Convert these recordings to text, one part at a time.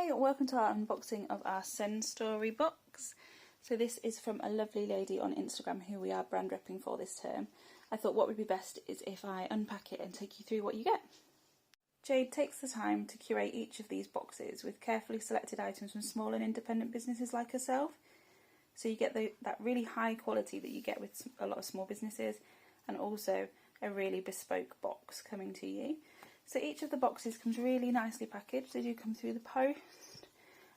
Hi, welcome to our unboxing of our Senstory Box. So this is from a lovely lady on Instagram who we are brand repping for this term. I thought what would be best is if I unpack it and take you through what you get. Jade takes the time to curate each of these boxes with carefully selected items from small and independent businesses like herself. So you get that really high quality that you get with a lot of small businesses, and also a really bespoke box coming to you. So each of the boxes comes really nicely packaged. They do come through the post,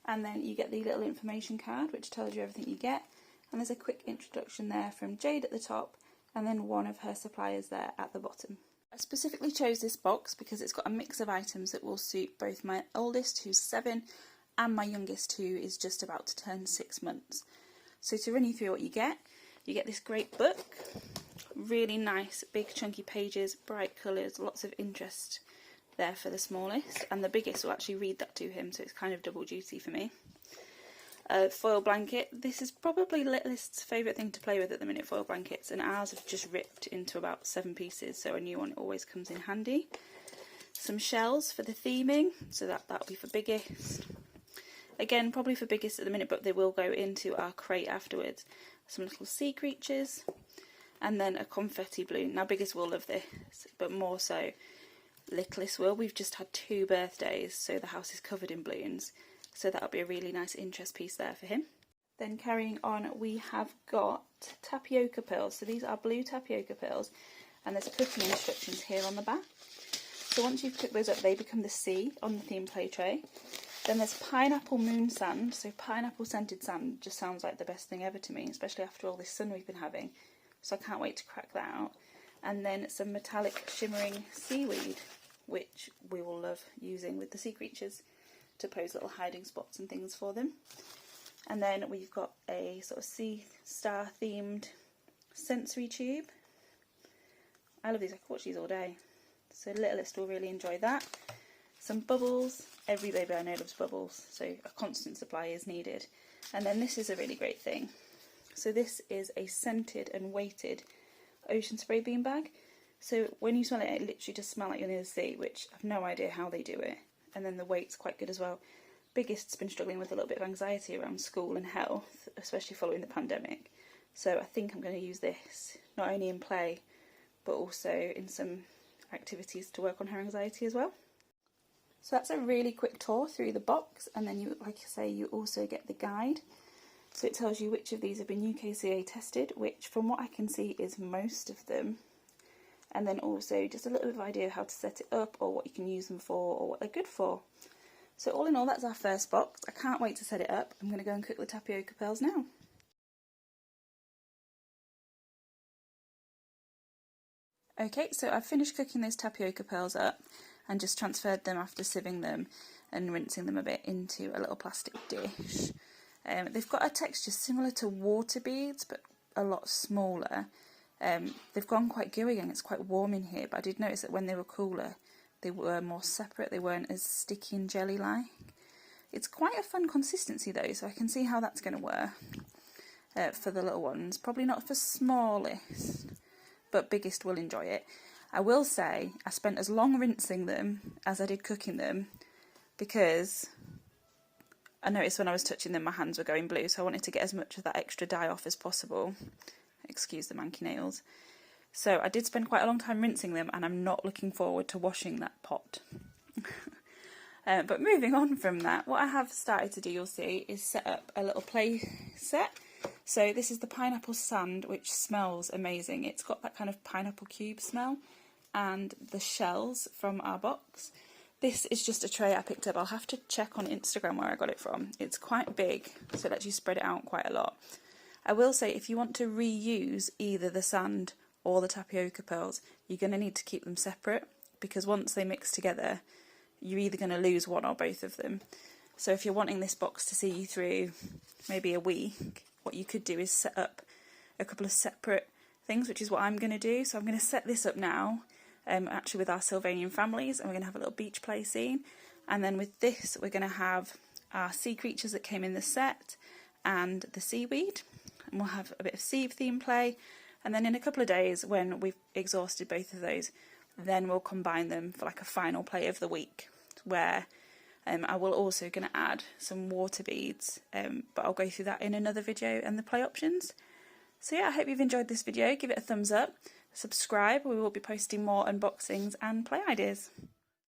and then you get the little information card which tells you everything you get, and there's a quick introduction there from Jade at the top, and then one of her suppliers there at the bottom. I specifically chose this box because it's got a mix of items that will suit both my oldest, who's 7, and my youngest, who is just about to turn 6 months. So to run you through what you get this great book, really nice big chunky pages, bright colours, lots of interest there for the smallest, and the biggest will actually read that to him, so it's kind of double duty for me. Foil blanket. This is probably Littlest's favourite thing to play with at the minute, foil blankets, and ours have just ripped into about 7 pieces, so a new one always comes in handy. Some shells for the theming, so that'll be for biggest. Again, probably for biggest at the minute, but they will go into our crate afterwards. Some little sea creatures, and then a confetti balloon. Now biggest will love this, but more so Littlest will. We've just had 2 birthdays, so the house is covered in balloons, so that'll be a really nice interest piece there for him. Then carrying on, we have got tapioca pearls. So these are blue tapioca pearls, and there's cooking instructions here on the back. So once you've cooked those up, they become the C on the theme play tray. Then there's pineapple moon sand. So pineapple scented sand just sounds like the best thing ever to me, especially after all this sun we've been having. So I can't wait to crack that out. And then some metallic shimmering seaweed, which we will love using with the sea creatures to pose little hiding spots and things for them. And then we've got a sort of sea star themed sensory tube. I love these, I could watch these all day. So Littlest will really enjoy that. Some bubbles. Every baby I know loves bubbles, so a constant supply is needed. And then this is a really great thing. So this is a scented and weighted ocean spray bean bag. So when you smell it, it literally just smells like you're near the sea, which I've no idea how they do it. And then the weight's quite good as well. Biggest's been struggling with a little bit of anxiety around school and health, especially following the pandemic. So I think I'm going to use this not only in play, but also in some activities to work on her anxiety as well. So that's a really quick tour through the box, and then you, like I say, you also get the guide. So it tells you which of these have been UKCA tested, which from what I can see is most of them. And then also just a little bit of idea of how to set it up, or what you can use them for, or what they're good for. So all in all, that's our first box. I can't wait to set it up. I'm going to go and cook the tapioca pearls now. Okay, so I've finished cooking those tapioca pearls up and just transferred them after sieving them and rinsing them a bit into a little plastic dish. They've got a texture similar to water beads, but a lot smaller. They've gone quite gooey and it's quite warm in here, but I did notice that when they were cooler, they were more separate. They weren't as sticky and jelly-like. It's quite a fun consistency though, so I can see how that's going to work for the little ones. Probably not for smallest, but biggest will enjoy it. I will say I spent as long rinsing them as I did cooking them, because I noticed when I was touching them my hands were going blue, so I wanted to get as much of that extra dye off as possible. Excuse the manky nails. So I did spend quite a long time rinsing them, and I'm not looking forward to washing that pot. But moving on from that, what I have started to do, you'll see, is set up a little play set. So this is the pineapple sand, which smells amazing. It's got that kind of pineapple cube smell, and the shells from our box. This is just a tray I picked up. I'll have to check on Instagram where I got it from. It's quite big, so it lets you spread it out quite a lot. I will say, if you want to reuse either the sand or the tapioca pearls, you're going to need to keep them separate, because once they mix together, you're either going to lose one or both of them. So if you're wanting this box to see you through maybe a week, what you could do is set up a couple of separate things, which is what I'm going to do. So I'm going to set this up now, actually with our Sylvanian families, and we're going to have a little beach play scene. And then with this, we're going to have our sea creatures that came in the set and the seaweed. And we'll have a bit of sea theme play, and then in a couple of days when we've exhausted both of those, then we'll combine them for like a final play of the week, where I will also going to add some water beads, but I'll go through that in another video and the play options. So yeah, I hope you've enjoyed this video. Give it a thumbs up, subscribe, we will be posting more unboxings and play ideas.